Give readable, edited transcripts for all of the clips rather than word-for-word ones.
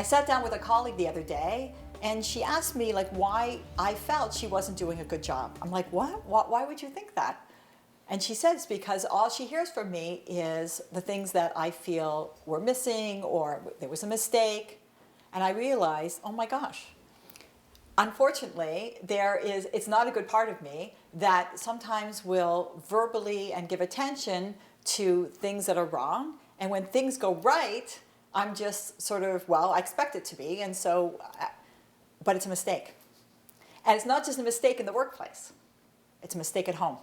I sat down with a colleague the other day and she asked me like why I felt she wasn't doing a good job. I'm like, what? Why would you think that? And she says, because all she hears from me is the things that I feel were missing or there was a mistake. And I realized, oh my gosh, unfortunately, it's not a good part of me that sometimes will verbally and give attention to things that are wrong. And when things go right, I'm just sort of, well, I expect it to be. And so, but it's a mistake. And it's not just a mistake in the workplace. It's a mistake at home.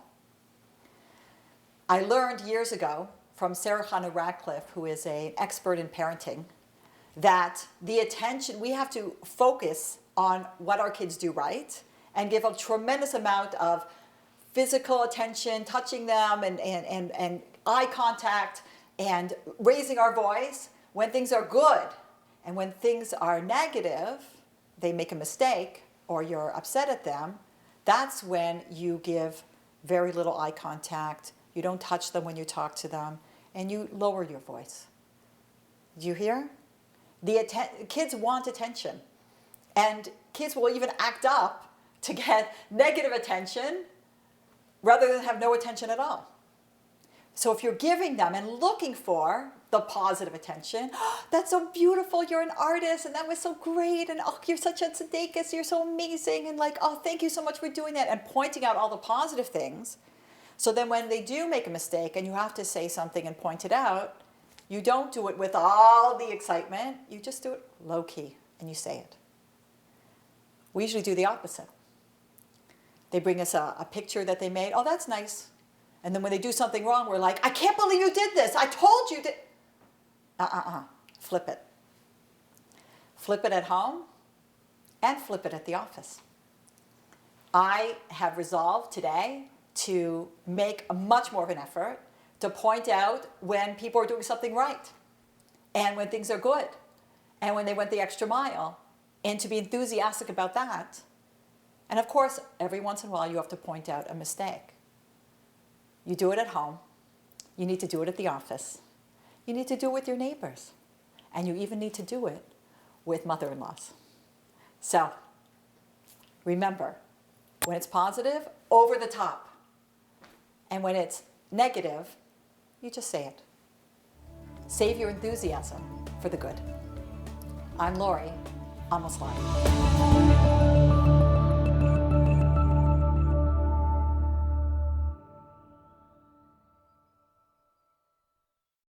I learned years ago from Sarah Hannah Radcliffe, who is an expert in parenting, that the attention, we have to focus on what our kids do right and give a tremendous amount of physical attention, touching them and eye contact and raising our voice when things are good. And when things are negative, they make a mistake or you're upset at them, that's when you give very little eye contact. You don't touch them when you talk to them, and you lower your voice. Do you hear? Kids want attention, and kids will even act up to get negative attention rather than have no attention at all. So if you're giving them and looking for the positive attention, oh, that's so beautiful, you're an artist, and that was so great, and oh, you're such a tzaddikus, you're so amazing, and like, oh, thank you so much for doing that, and pointing out all the positive things. So then when they do make a mistake and you have to say something and point it out, you don't do it with all the excitement, you just do it low-key and you say it. We usually do the opposite. They bring us a picture that they made, oh, that's nice. And then when they do something wrong, we're like, I can't believe you did this, I told you to. Flip it. Flip it at home and flip it at the office. I have resolved today to make much more of an effort to point out when people are doing something right and when things are good and when they went the extra mile, and to be enthusiastic about that. And of course, every once in a while you have to point out a mistake. You do it at home. You need to do it at the office. You need to do it with your neighbors. And you even need to do it with mother-in-laws. So remember, when it's positive, over the top. And when it's negative, you just say it. Save your enthusiasm for the good. I'm Lori, almost live.